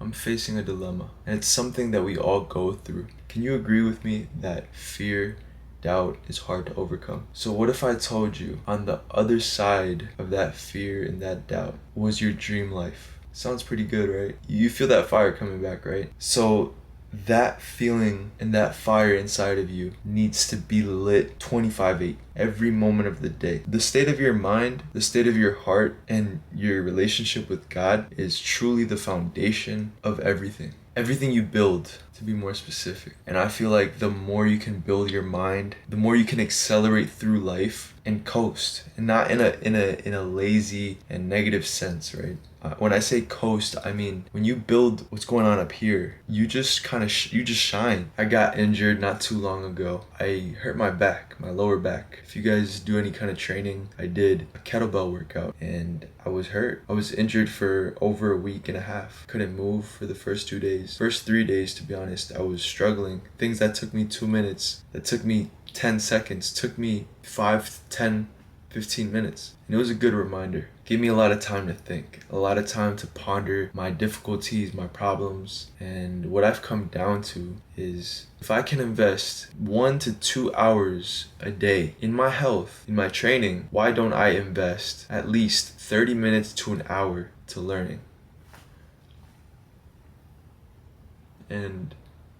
I'm facing a dilemma, and it's something that we all go through. Can you agree with me that fear, doubt is hard to overcome? So what if I told you on the other side of that fear and that doubt was your dream life? Sounds pretty good, right? You feel that fire coming back, right? So that feeling and that fire inside of you needs to be lit 25/8 every moment of the day. The state of your mind, the state of your heart, and your relationship with God is truly the foundation of everything. Everything you build, to be more specific. And I feel like the more you can build your mind, the more you can accelerate through life and coast, and not in a lazy and negative sense, right? When I say coast, I mean when you build what's going on up here, you just kind of you just shine. I got injured not too long ago. I hurt my back, my lower back. If you guys do any kind of training, I did a kettlebell workout and I was hurt. I was injured for over a week and a half. Couldn't move for the first 2 days. First 3 days, to be honest, I was struggling. Things that took me 2 minutes, that took me 10 seconds, took me 5, 10, 15 minutes. And it was a good reminder. Gave me a lot of time to think, a lot of time to ponder my difficulties, my problems. And what I've come down to is if I can invest 1 to 2 hours a day in my health, in my training, why don't I invest at least 30 minutes to an hour to learning? And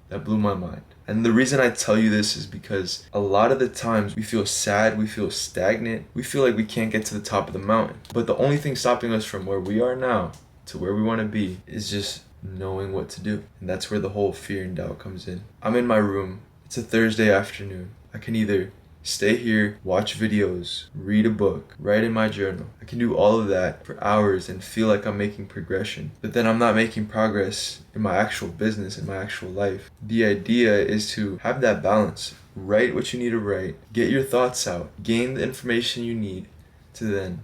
that blew my mind. And the reason I tell you this is because a lot of the times we feel sad, we feel stagnant, we feel like we can't get to the top of the mountain. But the only thing stopping us from where we are now to where we want to be is just knowing what to do. And that's where the whole fear and doubt comes in. I'm in my room. It's a Thursday afternoon. I can either stay here, watch videos, read a book, write in my journal. I can do all of that for hours and feel like I'm making progression. But then I'm not making progress in my actual business, in my actual life. The idea is to have that balance. Write what you need to write, get your thoughts out, gain the information you need to then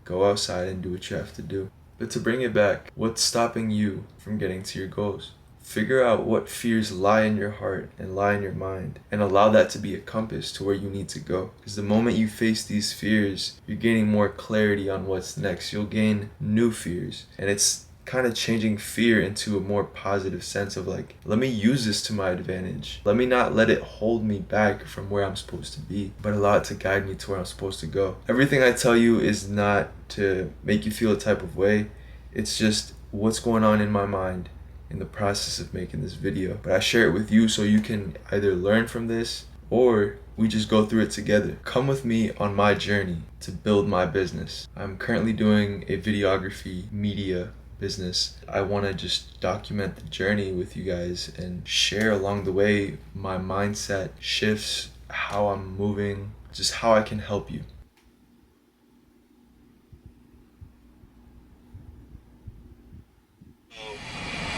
go outside and do what you have to do. But to bring it back, what's stopping you from getting to your goals? Figure out what fears lie in your heart and lie in your mind and allow that to be a compass to where you need to go. Because the moment you face these fears, you're gaining more clarity on what's next. You'll gain new fears. And it's kind of changing fear into a more positive sense of like, let me use this to my advantage. Let me not let it hold me back from where I'm supposed to be, but allow it to guide me to where I'm supposed to go. Everything I tell you is not to make you feel a type of way. It's just what's going on in my mind in the process of making this video. But I share it with you so you can either learn from this or we just go through it together. Come with me on my journey to build my business. I'm currently doing a videography media business. I want to just document the journey with you guys and share along the way my mindset shifts, how I'm moving, just how I can help you.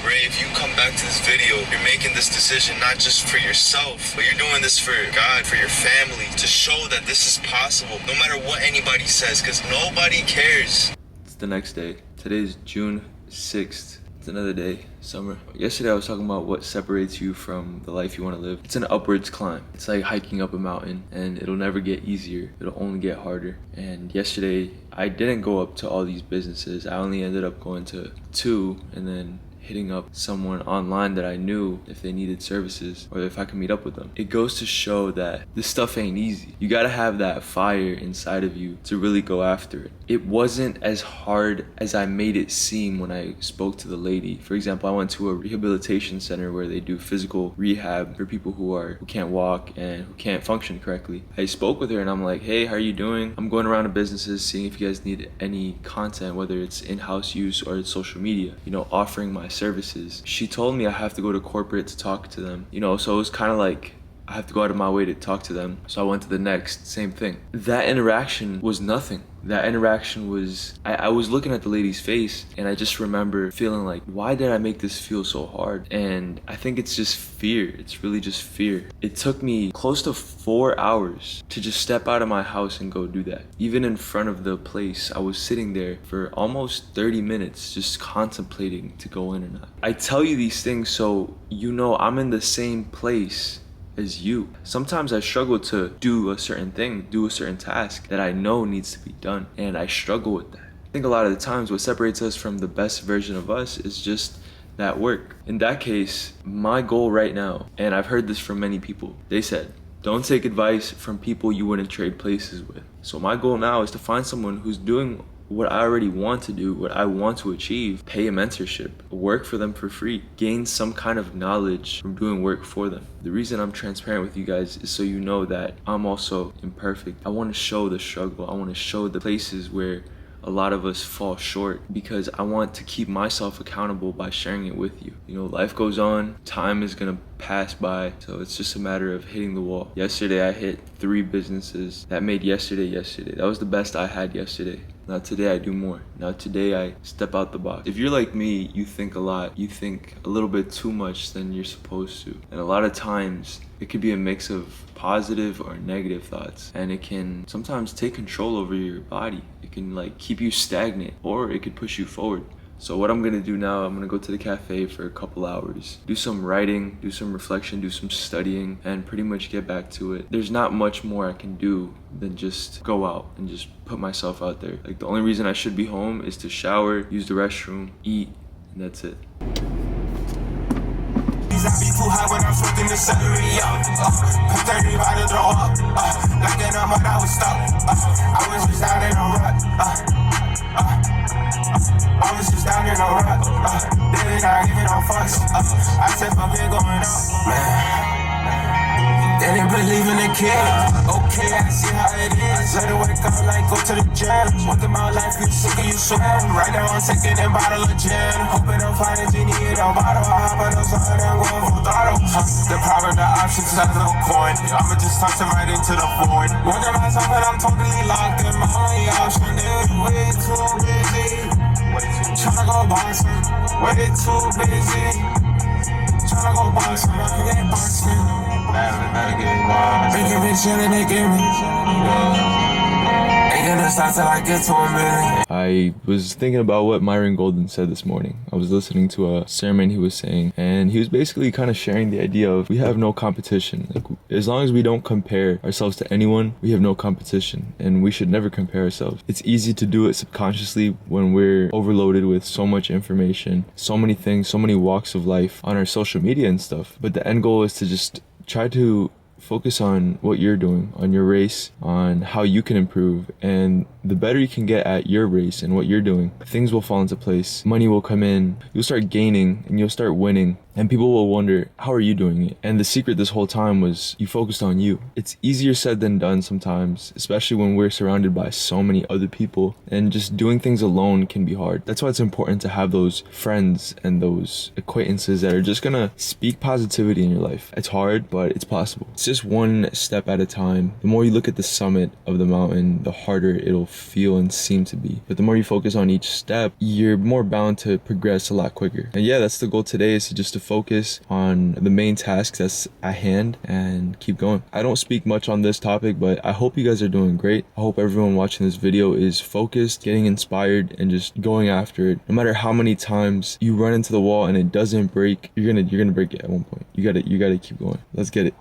Ray, if you come back to this video, you're making this decision not just for yourself, but you're doing this for God, for your family, to show that this is possible, no matter what anybody says, because nobody cares. It's the next day. Today's June 6th. It's another day, summer. Yesterday I was talking about what separates you from the life you want to live. It's an upwards climb. It's like hiking up a mountain, and it'll never get easier. It'll only get harder. And yesterday I didn't go up to all these businesses. I only ended up going to 2 and then hitting up someone online that I knew if they needed services or if I could meet up with them. It goes to show that this stuff ain't easy. You gotta have that fire inside of you to really go after it. It wasn't as hard as I made it seem when I spoke to the lady. For example, I went to a rehabilitation center where they do physical rehab for people who can't walk and who can't function correctly. I spoke with her and I'm like, hey, how are you doing? I'm going around to businesses seeing if you guys need any content, whether it's in-house use or social media, offering my services. She told me I have to go to corporate to talk to them, so it was kind of like I have to go out of my way to talk to them. So I went to the next, same thing. That interaction was nothing. That interaction was, I was looking at the lady's face and I just remember feeling like, why did I make this feel so hard? And I think it's just fear. It's really just fear. It took me close to 4 hours to just step out of my house and go do that. Even in front of the place, I was sitting there for almost 30 minutes just contemplating to go in or not. I tell you these things so I'm in the same place as you. Sometimes I struggle to do a certain thing, do a certain task that I know needs to be done, and I struggle with that. I think a lot of the times what separates us from the best version of us is just that work. In that case, my goal right now, and I've heard this from many people, they said, don't take advice from people you wouldn't trade places with. So my goal now is to find someone who's doing what I already want to do, what I want to achieve, pay a mentorship, work for them for free, gain some kind of knowledge from doing work for them. The reason I'm transparent with you guys is so you know that I'm also imperfect. I want to show the struggle. I want to show the places where a lot of us fall short, because I want to keep myself accountable by sharing it with you. You know, life goes on, time is gonna pass by, so it's just a matter of hitting the wall. Yesterday I hit 3 businesses. That made yesterday. That was the best I had yesterday. Now today I do more. Now today I step out the box. If you're like me, you think a lot. You think a little bit too much than you're supposed to. And a lot of times it could be a mix of positive or negative thoughts, and it can sometimes take control over your body. It can like keep you stagnant, or it could push you forward. So what I'm gonna do now, I'm gonna go to the cafe for a couple hours, do some writing, do some reflection, do some studying, and pretty much get back to it. There's not much more I can do than just go out and just put myself out there. Like, the only reason I should be home is to shower, use the restroom, eat, and that's it. I be too high when I'm smoking the celery up. Put 30 by the throw up. Like in a mud, I was stuck. I was just down in a rut. I was just down in a rut. Didn't I give it no fucks? I said, fuck it going up, man. They didn't believe in the kid. Okay, I see how it is. Let it wake up like go to the gym. Look at my life, you sick and you swim. Right now I'm taking a bottle of gin. Hoping I'm finding genie in a bottle. I hop on the side and go full throttle. The power of the options has no coin. I'ma just toss it right into the void. Working myself and I'm totally locked in. My only option is way too busy. Tryna go buy some. Way too busy. Tryna go buy some. I can get boxing. Making me shit and they give me. I was thinking about what Myron Golden said this morning. I was listening to a sermon he was saying, and he was basically kind of sharing the idea of we have no competition. Like, as long as we don't compare ourselves to anyone, we have no competition, and we should never compare ourselves. It's easy to do it subconsciously when we're overloaded with so much information, so many things, so many walks of life on our social media and stuff. But the end goal is to just try to focus on what you're doing, on your race, on how you can improve. And the better you can get at your race and what you're doing, things will fall into place. Money will come in, you'll start gaining, and you'll start winning. And people will wonder, how are you doing it? And the secret this whole time was you focused on you. It's easier said than done sometimes, especially when we're surrounded by so many other people. And just doing things alone can be hard. That's why it's important to have those friends and those acquaintances that are just gonna speak positivity in your life. It's hard, but it's possible. It's just one step at a time. The more you look at the summit of the mountain, the harder it'll feel and seem to be. But the more you focus on each step, you're more bound to progress a lot quicker. And yeah, that's the goal today, is to focus on the main task that's at hand and keep going. I don't speak much on this topic, but I hope you guys are doing great. I hope everyone watching this video is focused, getting inspired, and just going after it. No matter how many times you run into the wall and it doesn't break, you're gonna break it at one point. You gotta keep going. Let's get it.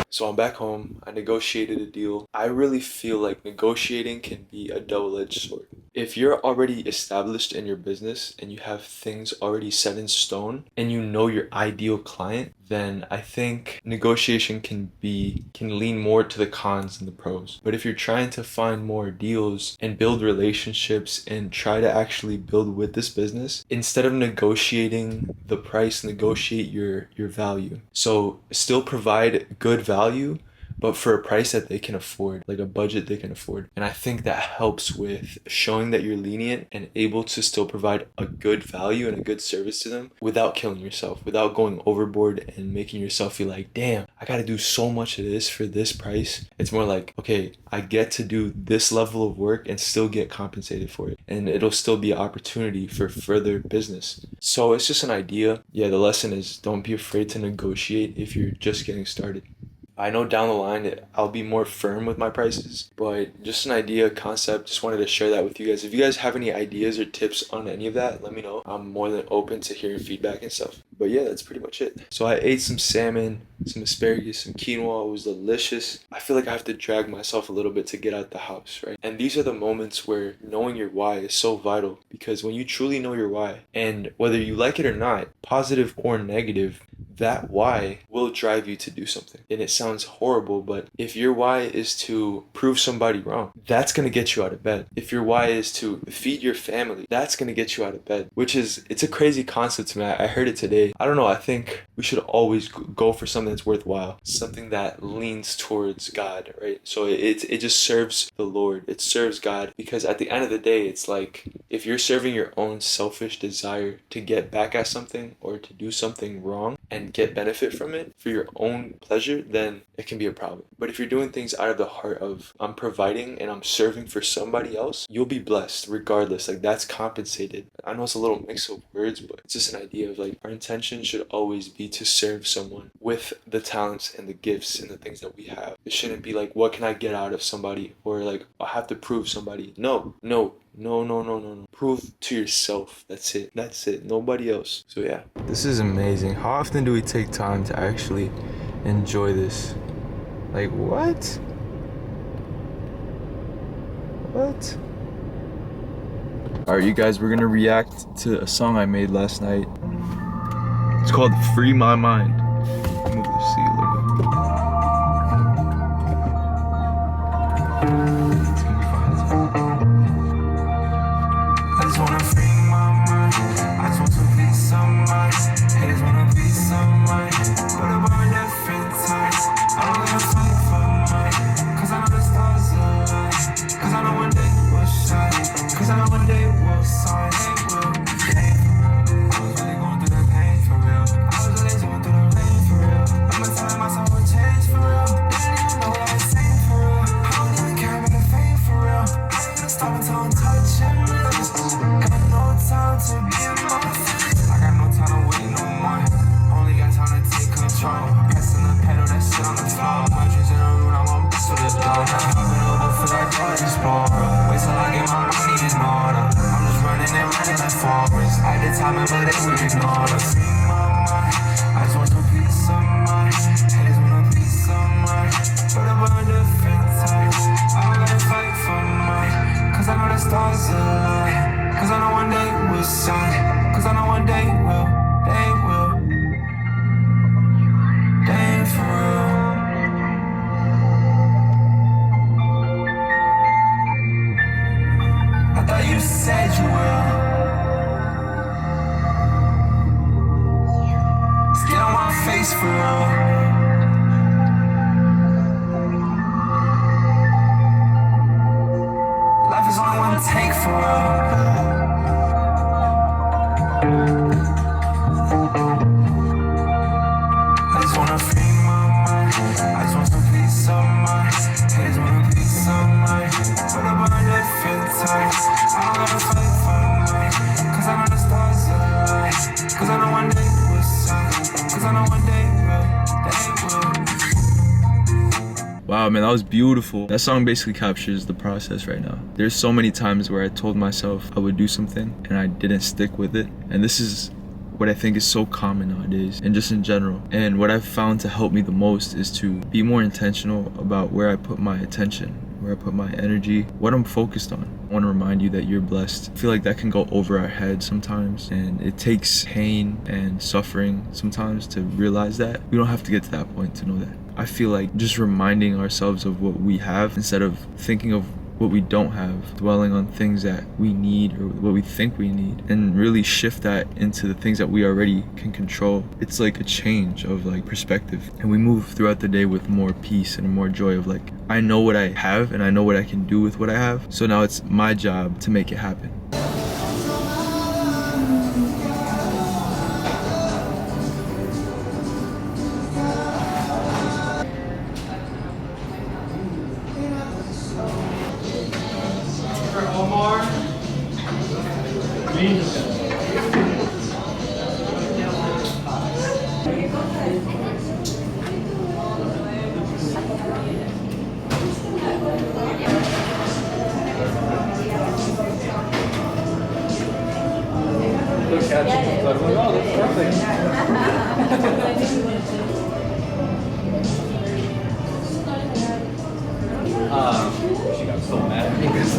So I'm back home. I negotiated a deal. I really feel like negotiating can be a double-edged sword. If you're already established in your business and you have things already set in stone and you know your ideal client, then I think negotiation can lean more to the cons than the pros. But if you're trying to find more deals and build relationships and try to actually build with this business, instead of negotiating the price, negotiate your value. So still provide good value, but for a price that they can afford, like a budget they can afford. And I think that helps with showing that you're lenient and able to still provide a good value and a good service to them without killing yourself, without going overboard and making yourself feel like, damn, I gotta do so much of this for this price. It's more like, okay, I get to do this level of work and still get compensated for it. And it'll still be an opportunity for further business. So it's just an idea. Yeah, the lesson is don't be afraid to negotiate if you're just getting started. I know down the line I'll be more firm with my prices, but just an idea, concept, just wanted to share that with you guys. If you guys have any ideas or tips on any of that, let me know. I'm more than open to hearing feedback and stuff. But yeah, that's pretty much it. So I ate some salmon, some asparagus, some quinoa. It was delicious. I feel like I have to drag myself a little bit to get out the house, right? And these are the moments where knowing your why is so vital, because when you truly know your why, and whether you like it or not, positive or negative, that why will drive you to do something. And it sounds horrible, but if your why is to prove somebody wrong, that's going to get you out of bed. If your why is to feed your family, that's going to get you out of bed, it's a crazy concept to me. I heard it today. I don't know. I think we should always go for something that's worthwhile, something that leans towards God, right? So it just serves the Lord. It serves God, because at the end of the day, it's like if you're serving your own selfish desire to get back at something or to do something wrong and get benefit from it for your own pleasure, then it can be a problem. But if you're doing things out of the heart of I'm providing and I'm serving for somebody else, you'll be blessed regardless. Like, that's compensated. I know it's a little mix of words, but it's just an idea of like our intention should always be to serve someone with the talents and the gifts and the things that we have. It shouldn't be like, what can I get out of somebody, or like I have to prove somebody. No. Prove to yourself. That's it. Nobody else. So yeah, this is amazing. How often do we take time to actually enjoy this? Like, what? Alright, you guys, we're gonna react to a song I made last night. It's called Free My Mind. Move the seat a little bit. It's gonna be fine. I just wanna free my mind. I just want some peace of mind. Haters wanna be someone, but about different times. I don't wanna fight for mine, cause I know the stars align. Cause I know one day we'll shine. Cause I know one day we'll sign. I was really going through the pain for real. I was really going through the rain for real. I'ma tell myself I'll change for real. Didn't even know what I was saying for real. I don't even care about the fame for real. I ain't gonna stop until I'm touching real. Got no time to be in my face. I got no time to wait no more. Only got time to take control. Pressing the pedal, that shit on the floor. My dreams in the room, I want to the door. Now I'm over, feel like George Explorer. Wait till I get my money in order. I'm just running like forest. I did time, but they would ignore us. Free my mind. I just want some peace of mind. Haters want a piece of mind, but about different times. I gotta fight for mine, cause I know the stars align. Cause I know one day we'll shine. Cause I know one day they will. They ain't for real. I thought you said you will. Let's get on my face for real. Life is only one take for real. I just wanna free my mind. I just want some peace of mind. Haters want a piece of mind, but about different times. I don't gotta fight for mine, cause I know the stars align. Cause I know one day we'll shine. Cause I know one day they will. Wow, man, that was beautiful. That song basically captures the process right now. There's so many times where I told myself I would do something and I didn't stick with it. And this is what I think is so common nowadays and just in general. And what I've found to help me the most is to be more intentional about where I put my attention, where I put my energy, what I'm focused on. I want to remind you that you're blessed. I feel like that can go over our heads sometimes, and it takes pain and suffering sometimes to realize that. We don't have to get to that point to know that. I feel like just reminding ourselves of what we have instead of thinking of what we don't have, dwelling on things that we need or what we think we need, and really shift that into the things that we already can control. It's like a change of like perspective, and we move throughout the day with more peace and more joy of like, I know what I have and I know what I can do with what I have, so now it's my job to make it happen. They're catching the I'm like, oh, that's perfect. She got so mad at me because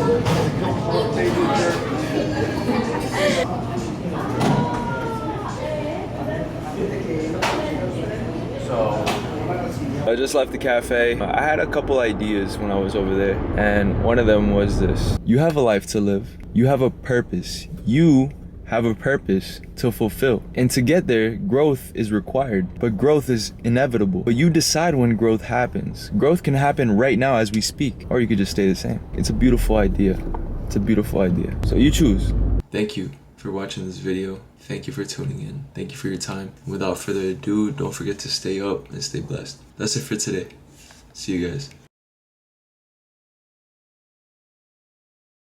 I just left the cafe. I had a couple ideas when I was over there, and one of them was this. You have a life to live. You have a purpose. You have a purpose to fulfill. And to get there, growth is required, but growth is inevitable. But you decide when growth happens. Growth can happen right now as we speak, or you could just stay the same. It's a beautiful idea. It's a beautiful idea. So you choose. Thank you for watching this video. Thank you for tuning in. Thank you for your time. Without further ado, don't forget to stay up and stay blessed. That's it for today. See you guys.